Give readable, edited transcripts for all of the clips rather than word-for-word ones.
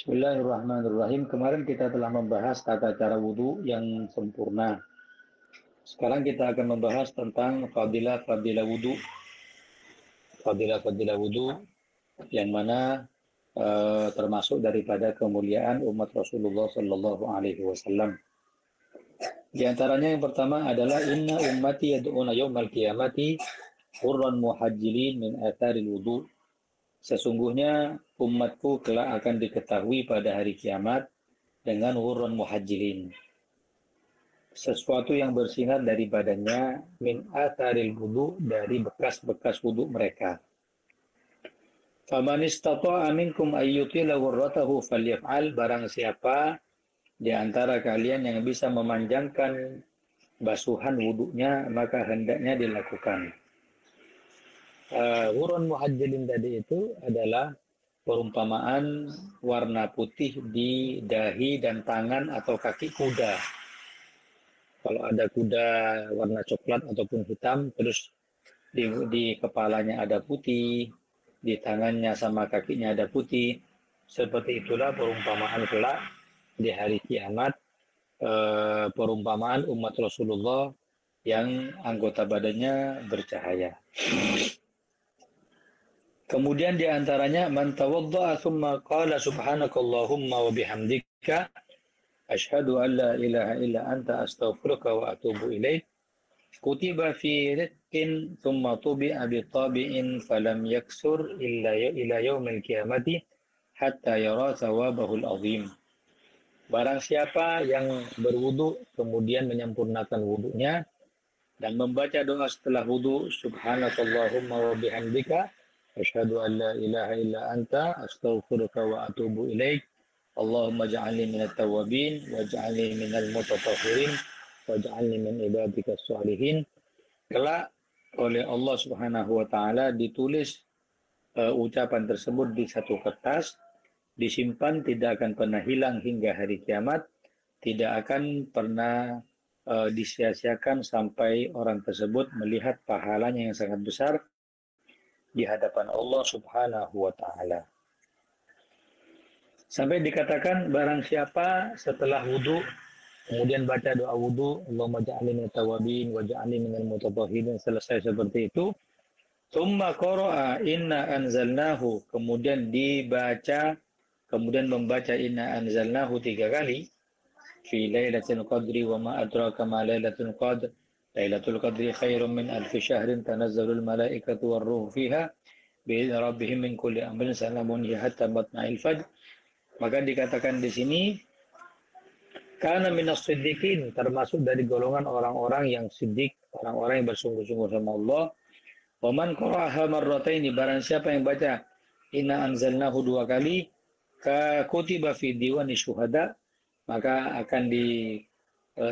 Bismillahirrahmanirrahim. Kemarin kita telah membahas tata cara wudhu yang sempurna. Sekarang kita akan membahas tentang fadilah-fadilah wudhu. Fadilah-fadilah wudhu yang mana termasuk daripada kemuliaan umat Rasulullah Sallallahu Alaihi Wasallam. Di antaranya yang pertama adalah inna ummati yad'una yawmal qiyamati hurran muhajjilin min atharil wudhu. Sesungguhnya umatku kelak akan diketahui pada hari kiamat dengan hurran muhajjilin. Sesuatu yang bersinar dari badannya min atharil wudu, dari bekas-bekas wudu mereka. Faman istata'a minkum ayyutila ghurratahu falyaf'al, barang siapa di antara kalian yang bisa memanjangkan basuhan wudunya maka hendaknya dilakukan. Hurun muhajjalin tadi itu adalah perumpamaan warna putih di dahi dan tangan atau kaki kuda. Kalau ada kuda warna coklat ataupun hitam, terus di kepalanya ada putih, di tangannya sama kakinya ada putih. Seperti itulah perumpamaan kelak di hari kiamat, perumpamaan umat Rasulullah yang anggota badannya bercahaya. Kemudian di antaranya man tawadda'a tsumma qala subhanakallahumma wa bihamdika asyhadu an la ilaha illa anta astaghfiruka wa atubu ilaik kutiba fi rizqin tsumma tubi'a bi tabi'in falam yaksur ila yaumil qiyamati hatta yara thawabahul azim. Barang siapa yang berwudu kemudian menyempurnakan wudunya dan membaca doa setelah wudu subhanakallahumma wa bihamdika asyhadu an la ilaha illa anta astaghfiruka wa atubu ilaik Allahumma ja'alni minat tawabin waj'alni minal mutatahhirin waj'alni min ibadikas shalihin. Kelak oleh Allah Subhanahu wa taala ditulis ucapan tersebut di satu kertas, disimpan, tidak akan pernah hilang hingga hari kiamat, tidak akan pernah disia-siakan sampai orang tersebut melihat pahalanya yang sangat besar di hadapan Allah Subhanahu wa taala. Sampai dikatakan barang siapa setelah wudu kemudian baca doa wudu Allahumma ja'alni minat tawabin wa ja'alni minal mutatahhirin, selesai seperti itu, tsumma qara'a inna anzalnahu, kemudian membaca inna anzalnahu 3 kali fi lailatul qadri wa ma adraka ma lailatul qadr Lailatul Qadri khairum min alfi syahrin tanazzalul malaikatu warruhu fiha bi'izni rabbihim min kulli amrin salamun hiya hatta matla'il fajr. Maka dikatakan di sini kana minas siddiqin, termasuk dari golongan orang-orang yang siddiq, orang-orang yang bersungguh-sungguh sama Allah. Wa man qara'aha marrataini, barang siapa yang baca inna anzalnahu 2 kali ka kutiba fi diwani syuhada, maka akan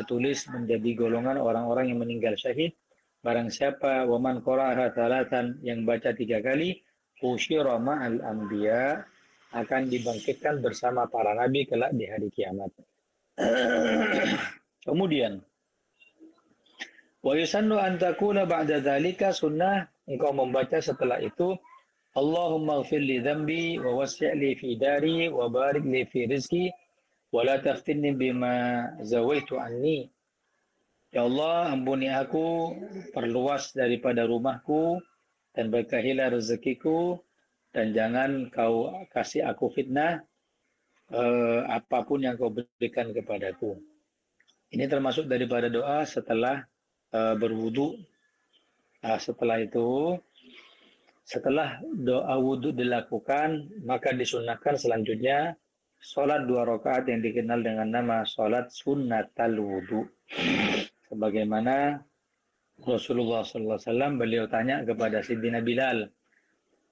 tulis menjadi golongan orang-orang yang meninggal syahid. Barang siapa waman qara'aha tsalatan, yang baca 3 kali usyira ma'al anbiya, akan dibangkitkan bersama para nabi kelak di hari kiamat. Kemudian wa yusannu an takuna ba'da dzalika, sunnah engkau membaca setelah itu Allahumma ighfir li dzambi wa wasi' li fi dari wa barik li fi rizqi wala taftinni bima zawaitu anni. Ya Allah, ampuni aku, perluas daripada rumahku dan berkahilah rezekiku, dan jangan kau kasih aku fitnah apapun yang kau berikan kepadaku. Ini termasuk daripada doa setelah berwudu. Setelah itu, setelah doa wudu dilakukan, maka disunahkan selanjutnya sholat 2 rakaat yang dikenal dengan nama sholat sunnatal wudu. Sebagaimana Rasulullah SAW, beliau tanya kepada Sayyidina Bilal,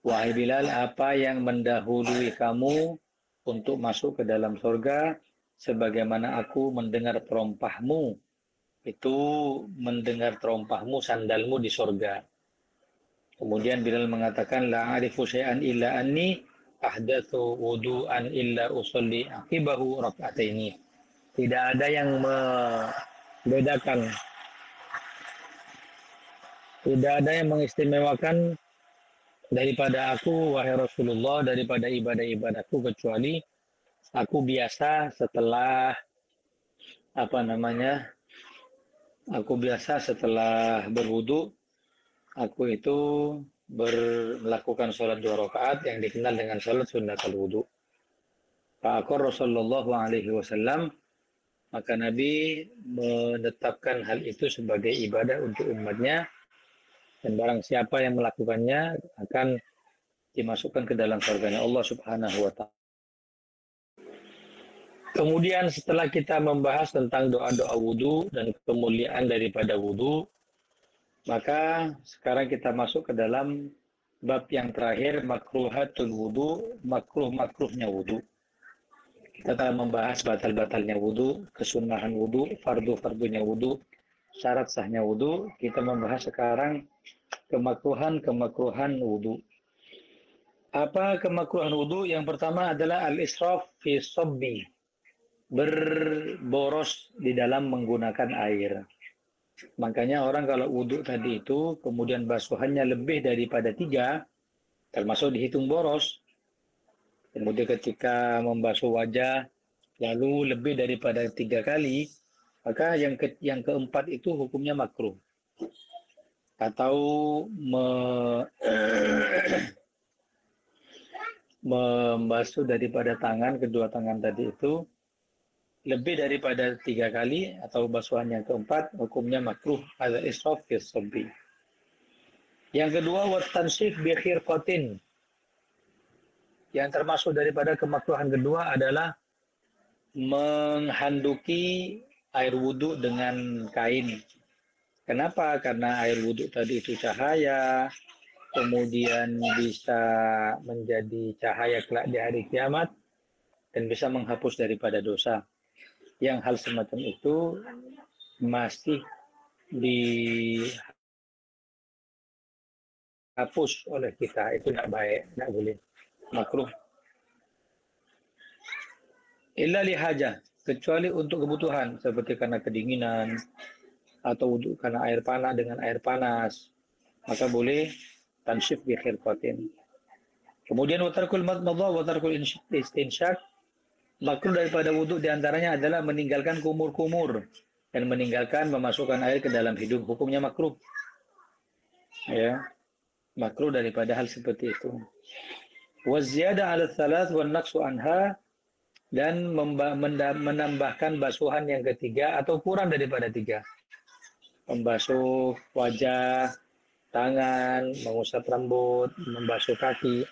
wahai Bilal, apa yang mendahului kamu untuk masuk ke dalam surga? Sebagaimana aku mendengar terompahmu, itu mendengar terompahmu sandalmu di surga. Kemudian Bilal mengatakan, la arifu syai'an illa anni ahdatsu wudu'an illa usolli aqibahu raka'ataini. Tidak ada yang membedakan, tidak ada yang mengistimewakan daripada aku, wahai Rasulullah, daripada ibadah-ibadahku, kecuali Aku biasa setelah apa namanya? Aku biasa setelah berwudu, aku itu melakukan sholat 2 rakaat yang dikenal dengan sholat sunnatul wudu. Fa'aqar Rasulullah alaihi wasallam, maka Nabi menetapkan hal itu sebagai ibadah untuk umatnya, dan barang siapa yang melakukannya akan dimasukkan ke dalam surganya Allah Subhanahu wa Ta'ala. Kemudian setelah kita membahas tentang doa-doa wudhu dan kemuliaan daripada wudhu, maka sekarang kita masuk ke dalam bab yang terakhir, makruhatul wudhu, makruh-makruhnya wudhu. Kita telah membahas batal-batalnya wudhu, kesunahan wudhu, fardu-fardunya wudhu, syarat sahnya wudhu. Kita membahas sekarang kemakruhan wudhu. Apa kemakruhan wudhu? Yang pertama adalah al-israf fi sobbi, berboros di dalam menggunakan air. Makanya orang kalau wudhu tadi itu, kemudian basuhannya lebih daripada 3, termasuk dihitung boros. Kemudian ketika membasuh wajah, lalu lebih daripada 3 kali, maka yang keempat itu hukumnya makruh. Atau membasuh daripada kedua tangan tadi itu, lebih daripada 3 kali atau basuhan yang keempat, hukumnya makruh, ada israf fi sabbi. Yang kedua, wattansif bi khirqatin. Yang termasuk daripada kemakruhan kedua adalah menghanduki air wudhu dengan kain. Kenapa? Karena air wudhu tadi itu cahaya, kemudian bisa menjadi cahaya kelak di hari kiamat, dan bisa menghapus daripada dosa. Yang hal semacam itu masih dihapus oleh kita, itu tidak baik, tidak boleh, makruh. Illa lihajah, kecuali untuk kebutuhan, seperti karena kedinginan, atau wudhu karena air panas dengan air panas, maka boleh tansyif bi khirqatin. Kemudian watarkul madmadah, watarkul istinsyak, makruh daripada wudhu diantaranya adalah meninggalkan kumur-kumur dan meninggalkan memasukkan air ke dalam hidung, hukumnya makruh. Ya, makruh daripada hal seperti itu. Waziyada ala thalath wan naqsu anha, dan menambahkan basuhan yang ketiga atau kurang daripada 3. Membasuh wajah, tangan, mengusap rambut, membasuh kaki,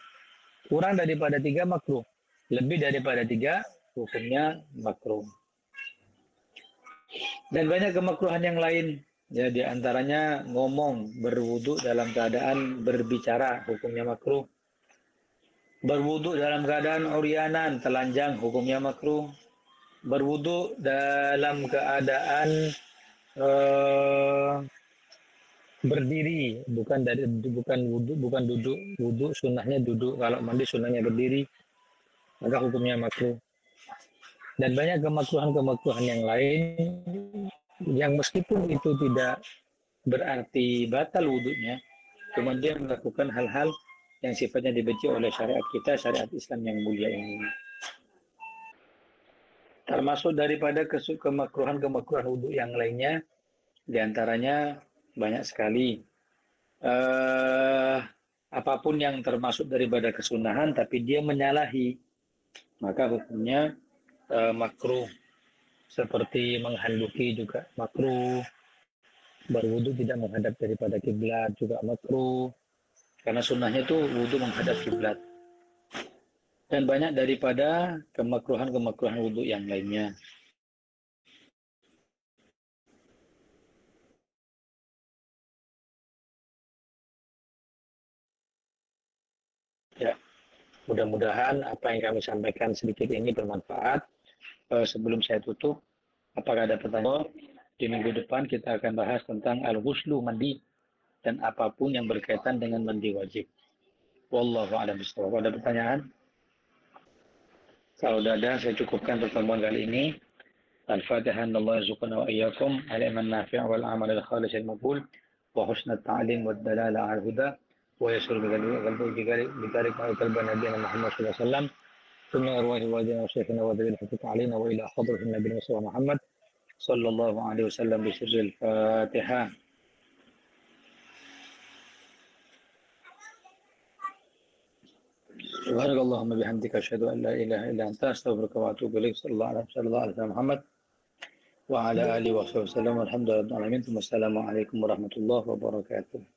kurang daripada 3 makruh. Lebih daripada 3 hukumnya makruh. Dan banyak kemakruhan yang lain. Ya, di antaranya ngomong, berwudu dalam keadaan berbicara, hukumnya makruh. Berwudu dalam keadaan uryanan, telanjang, hukumnya makruh. Berwudu dalam keadaan berdiri, bukan duduk. Wudu sunnahnya duduk, kalau mandi sunnahnya berdiri, maka hukumnya makruh. Dan banyak kemakruhan yang lain yang meskipun itu tidak berarti batal wudhunya, cuma dia melakukan hal-hal yang sifatnya dibenci oleh syariat kita, syariat Islam yang mulia ini. Termasuk daripada kemakruhan wudhu yang lainnya, diantaranya banyak sekali. Apapun yang termasuk daripada kesunahan, tapi dia menyalahi, maka hukumnya makruh. Seperti menghanduki juga makruh, berwudu tidak menghadap daripada kiblat juga makruh, karena sunnahnya itu wudu menghadap kiblat. Dan banyak daripada kemakruhan wudu yang lainnya. Ya, mudah-mudahan apa yang kami sampaikan sedikit ini bermanfaat. Sebelum saya tutup, apakah ada pertanyaan? Di minggu depan kita akan bahas tentang al-ghuslu, mandi, dan apapun yang berkaitan dengan mandi wajib. Wallahu a'lam bishawab. Ada pertanyaan? Kalau sudah ada, saya cukupkan pertemuan kali ini. Al-Fatihah, Allah yarzuqana wa iyyakum al-ilman nafi' wal amal al-khalis al-maqbul wa husna at-ta'lim wa ad-dalala al-huda wa yasir bi qalbi qalbana nabiyina Muhammad sallallahu alaihi wasallam. ثم أرواح والدينا وشيخنا وذوي الحقوق علينا وإلى حضرة النبي المصطفى محمد صلى الله عليه وسلم بسر الفاتحة. سبحانك اللهم بحمدك أشهد أن لا إله إلا أنت أستغفرك وأتوب إليك. صلى الله عليه وسلم محمد وعلى آله وصحبه وسلم والحمد لله رب العالمين. ثم السلام عليكم ورحمة الله وبركاته.